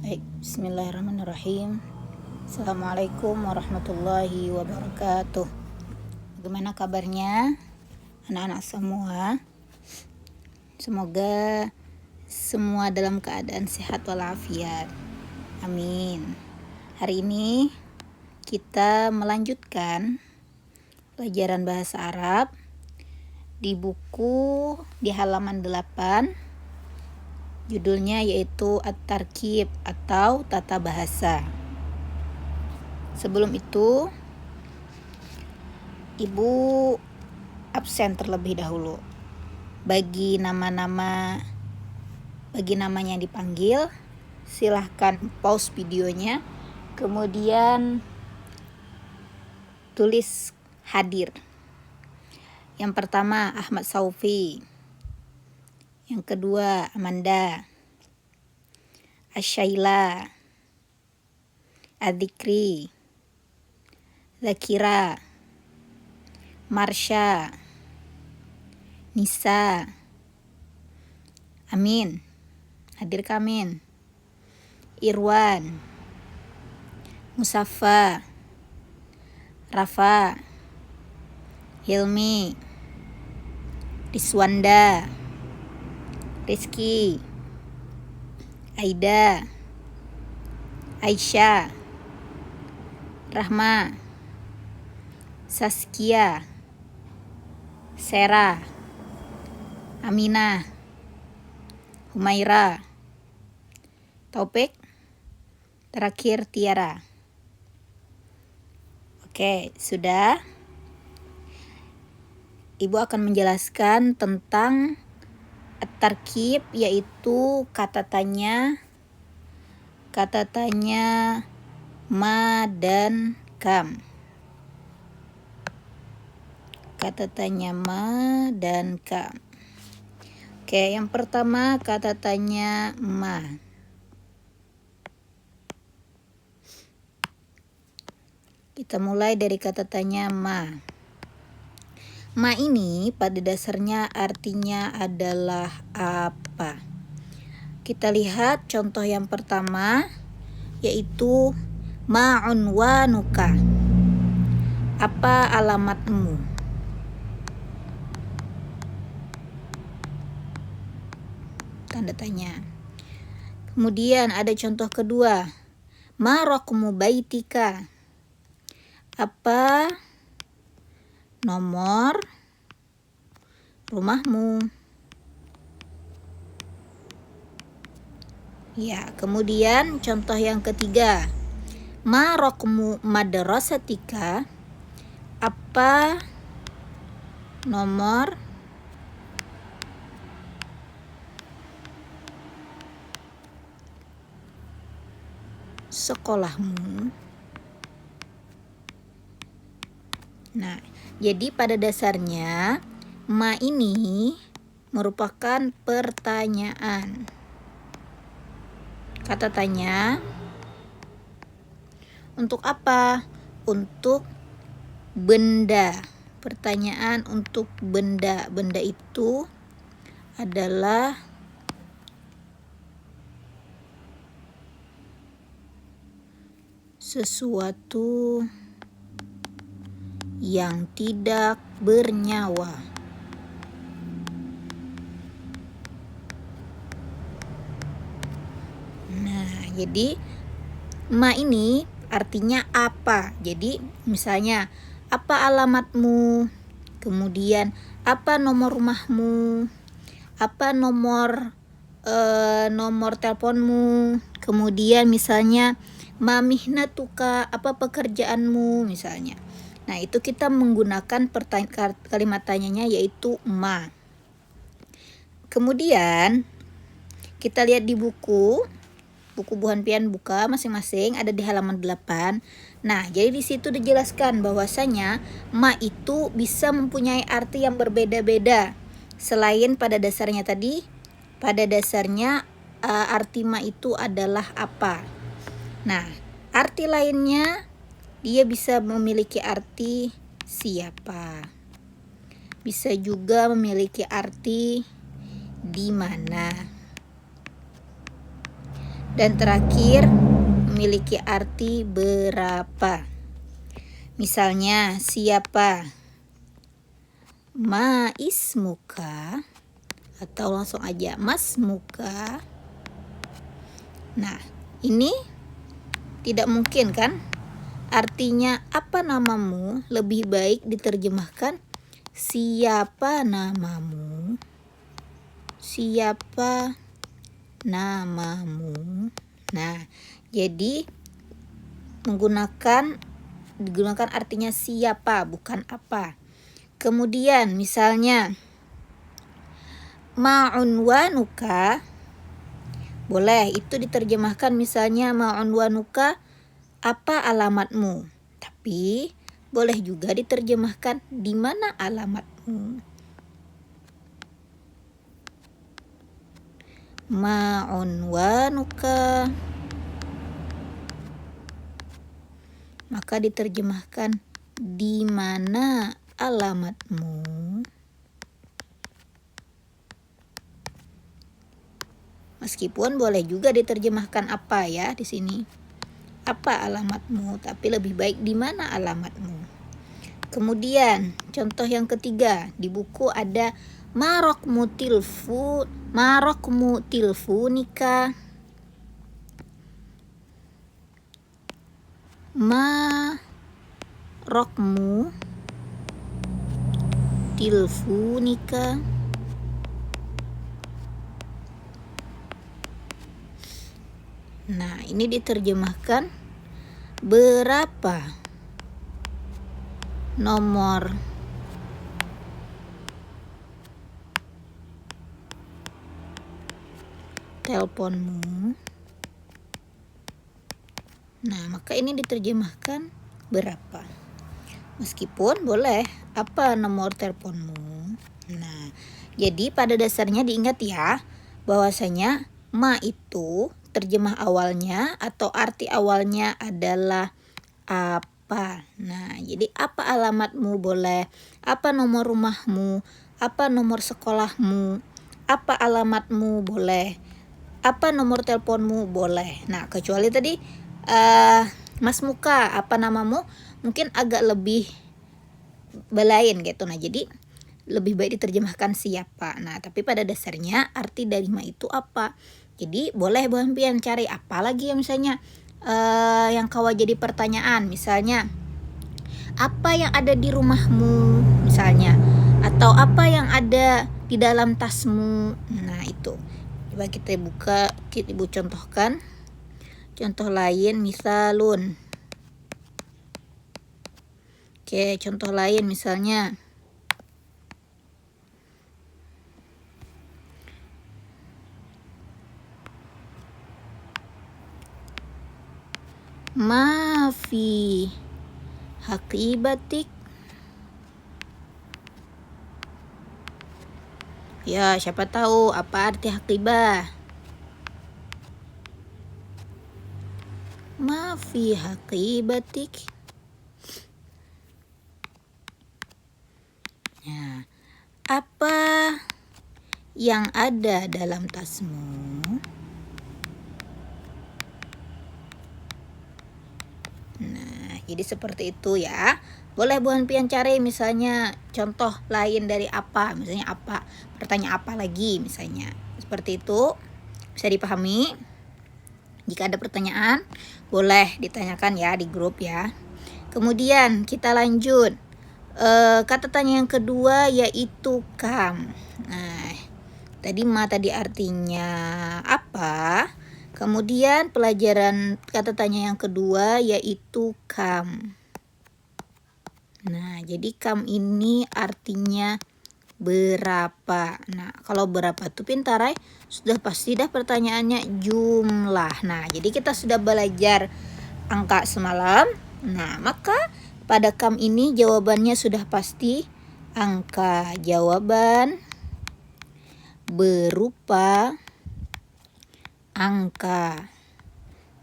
Baik, bismillahirrahmanirrahim. Assalamualaikum warahmatullahi wabarakatuh. Bagaimana kabarnya anak-anak semua? Semoga semua dalam keadaan sehat walafiat. Amin. Hari ini kita melanjutkan pelajaran bahasa Arab di buku di halaman 8. Judulnya yaitu At-Tarkib atau tata bahasa. Sebelum itu, Ibu absen terlebih dahulu. Bagi namanya yang dipanggil, silahkan pause videonya, kemudian tulis hadir. Yang pertama Ahmad Saufi. Yang kedua Amanda, Asyaila, Adzikri, Zakira, Marsha, Nisa, Amin, hadir Kamin, Irwan, Musafa, Rafa, Hilmi, Riswanda, Rizky, Aida, Aisyah, Rahma, Saskia, Sera, Aminah, Humaira, Taufik, terakhir Tiara. Oke, sudah. Ibu akan menjelaskan tentang At-Tarkib, yaitu kata tanya ma dan kam. Kata tanya ma dan kam. Oke, yang pertama kata tanya ma. Kita mulai dari kata tanya ma. Ma ini pada dasarnya artinya adalah apa? Kita lihat contoh yang pertama, yaitu ma'unwanuka. Apa alamatmu? Tanda tanya. Kemudian ada contoh kedua, ma raqmu baitika. Apa nomor rumahmu? Ya, kemudian contoh yang ketiga, ma raqmu madrasatika. Apa nomor sekolahmu? Nah, jadi pada dasarnya ma ini merupakan pertanyaan. Kata tanya untuk apa? Untuk benda. Pertanyaan untuk benda. Benda itu adalah sesuatu yang tidak bernyawa. Nah, jadi ma ini artinya apa? Jadi misalnya, apa alamatmu? Kemudian apa nomor rumahmu? Apa nomor teleponmu? Kemudian misalnya ma mihnatuka, apa pekerjaanmu misalnya. Nah, itu kita menggunakan kalimat tanyanya yaitu ma. Kemudian kita lihat di buku Buhan Pian buka masing-masing ada di halaman 8. Nah, jadi di situ dijelaskan bahwasanya ma itu bisa mempunyai arti yang berbeda-beda. Selain pada dasarnya tadi, pada dasarnya arti ma itu adalah apa. Nah, arti lainnya dia bisa memiliki arti siapa. Bisa juga memiliki arti di mana. Dan terakhir, memiliki arti berapa. Misalnya, siapa? Ma ismuka, atau langsung aja masmuka. Nah, ini tidak mungkin kan? Artinya apa namamu lebih baik diterjemahkan siapa namamu? Siapa namamu? Nah, jadi digunakan artinya siapa, bukan apa. Kemudian misalnya ma'unwanuka, boleh itu diterjemahkan misalnya ma'unwanuka, apa alamatmu. Tapi boleh juga diterjemahkan di mana alamatmu. Ma'unwanuka, maka diterjemahkan di mana alamatmu. Meskipun boleh juga diterjemahkan apa ya di sini. Apa alamatmu, tapi lebih baik di mana alamatmu. Kemudian contoh yang ketiga, di buku ada marokmu tilfunika. Marokmu tilfunika. Nah, ini diterjemahkan berapa nomor teleponmu. Nah, maka ini diterjemahkan berapa. Meskipun boleh apa nomor teleponmu. Nah, jadi pada dasarnya diingat ya, bahwasanya ma itu terjemah awalnya atau arti awalnya adalah apa. Nah, jadi apa alamatmu boleh, apa nomor rumahmu, apa nomor sekolahmu, apa alamatmu boleh, apa nomor teleponmu boleh. Nah, kecuali tadi Mas Muka, apa namamu, mungkin agak lebih belain gitu. Nah, jadi lebih baik diterjemahkan siapa. Nah, tapi pada dasarnya arti dari ma itu apa. Jadi boleh Buan Pian cari apa lagi yang misalnya yang kawa jadi pertanyaan. Misalnya, apa yang ada di rumahmu misalnya, atau apa yang ada di dalam tasmu. Nah, itu. Coba kita buka, ibu contohkan. Contoh lain misalun. Oke, contoh lain misalnya. Mafi hakibatik. Ya, siapa tahu apa arti hakibah. Mafi hakibatik. Ya, apa yang ada dalam tasmu? Nah, jadi seperti itu ya. Boleh Buan Pian cari misalnya contoh lain dari apa. Misalnya apa, bertanya apa lagi misalnya. Seperti itu bisa dipahami. Jika ada pertanyaan, boleh ditanyakan ya di grup ya. Kemudian kita lanjut. Kata tanya yang kedua yaitu kam. Nah, tadi artinya apa? Kemudian pelajaran kata tanya yang kedua yaitu kam. Nah, jadi kam ini artinya berapa. Nah, kalau berapa tuh pintarai sudah pasti dah pertanyaannya jumlah. Nah, jadi kita sudah belajar angka semalam. Nah, maka pada kam ini jawabannya sudah pasti angka. Jawaban berupa angka.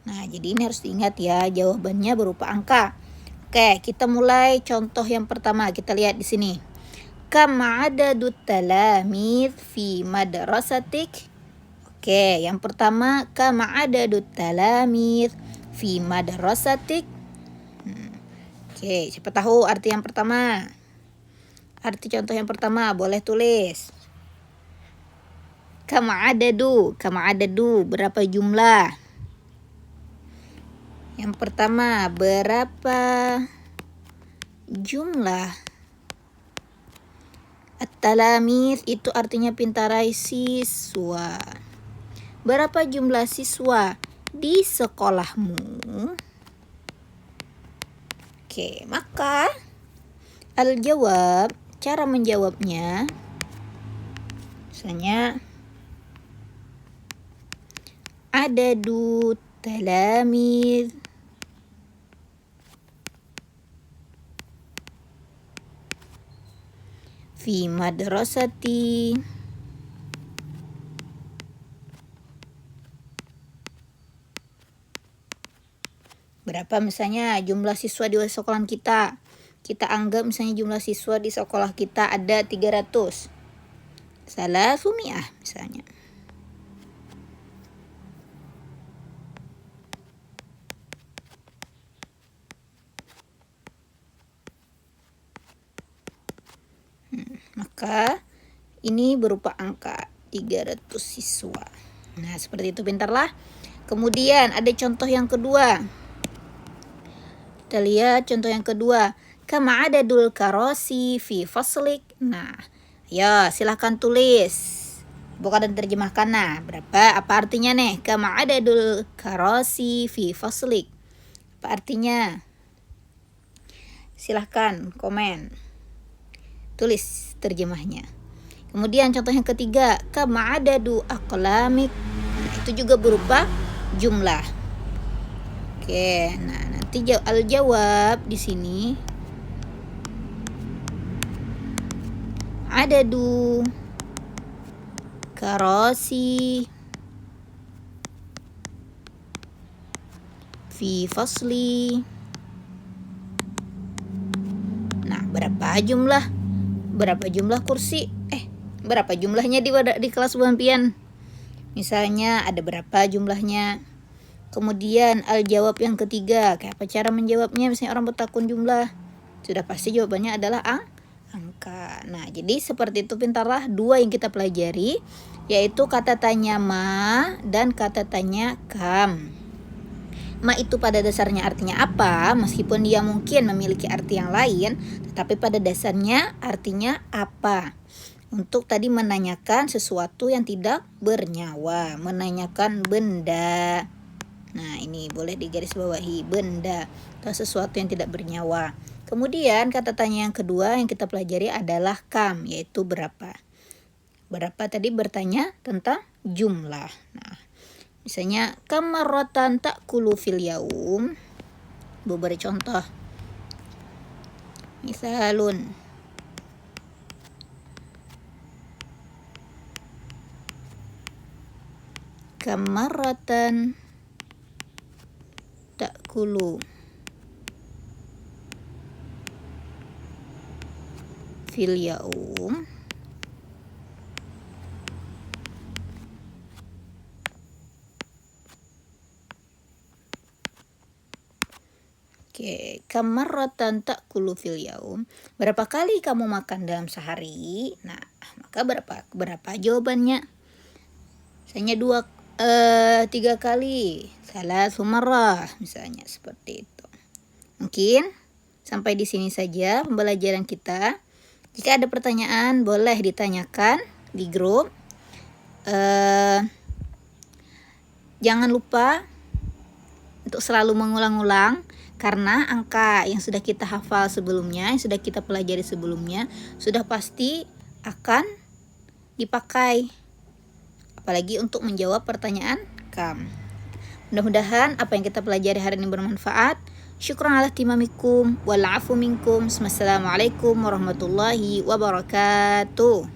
Nah, jadi ini harus diingat ya, jawabannya berupa angka. Oke, kita mulai contoh yang pertama. Kita lihat di sini. Kam adadut talamid fi madrasatik? Oke, yang pertama, kam adadut talamid fi madrasatik. Oke, siapa tahu arti yang pertama? Arti contoh yang pertama, boleh tulis. Kam adadu, berapa jumlah? Yang pertama, berapa jumlah? At-talamid itu artinya pintarai siswa. Berapa jumlah siswa di sekolahmu? Oke, maka al-jawab, cara menjawabnya, misalnya adadu talamid fi madrasati berapa, misalnya jumlah siswa di sekolah kita. Kita anggap misalnya jumlah siswa di sekolah kita ada 300. Salah sumiah misalnya. Maka ini berupa angka 300 siswa. Nah, seperti itu, pintarlah. Kemudian ada contoh yang kedua. Kita lihat contoh yang kedua. Kama adadul karosi fi faslik. Nah, ya silahkan tulis. Buka dan terjemahkan. Nah, berapa? Apa artinya nih? Kama adadul karosi fi faslik. Apa artinya? Silahkan komen. Tulis terjemahnya. Kemudian contoh yang ketiga, kama adadu aqlamik. Nah, itu juga berupa jumlah. Oke, nah nanti al-jawab di sini adadu karasi fi fasli. Nah, berapa jumlah kursi? Berapa jumlahnya di kelas buhan pian? Misalnya ada berapa jumlahnya? Kemudian al-jawab yang ketiga, kayak apa cara menjawabnya? Misalnya orang bertakun jumlah, sudah pasti jawabannya adalah angka. Nah, jadi seperti itu, pintarlah. Dua yang kita pelajari, yaitu kata tanya ma dan kata tanya kam. Ma itu pada dasarnya artinya apa, meskipun dia mungkin memiliki arti yang lain, tetapi pada dasarnya artinya apa. Untuk tadi menanyakan sesuatu yang tidak bernyawa, menanyakan benda. Nah, ini boleh digarisbawahi, benda atau sesuatu yang tidak bernyawa. Kemudian kata tanya yang kedua yang kita pelajari adalah kam, yaitu berapa. Berapa tadi bertanya tentang jumlah. Nah, misalnya kam marratan ta'kulu fil yaum. Beri contoh. Misalun kam marratan ta'kulu fil yaum. Oke, kam marratan ta'kulu fil yaum. Berapa kali kamu makan dalam sehari? Nah, maka berapa jawabannya? Misalnya 3 kali, salah sumarrah, misalnya seperti itu. Mungkin sampai di sini saja pembelajaran kita. Jika ada pertanyaan boleh ditanyakan di grup. Jangan lupa untuk selalu mengulang-ulang, karena angka yang sudah kita hafal sebelumnya, yang sudah kita pelajari sebelumnya, sudah pasti akan dipakai, apalagi untuk menjawab pertanyaan kam. Mudah-mudahan apa yang kita pelajari hari ini bermanfaat. Syukran ala timamikum wal afu minkum. Wassalamualaikum warahmatullahi wabarakatuh.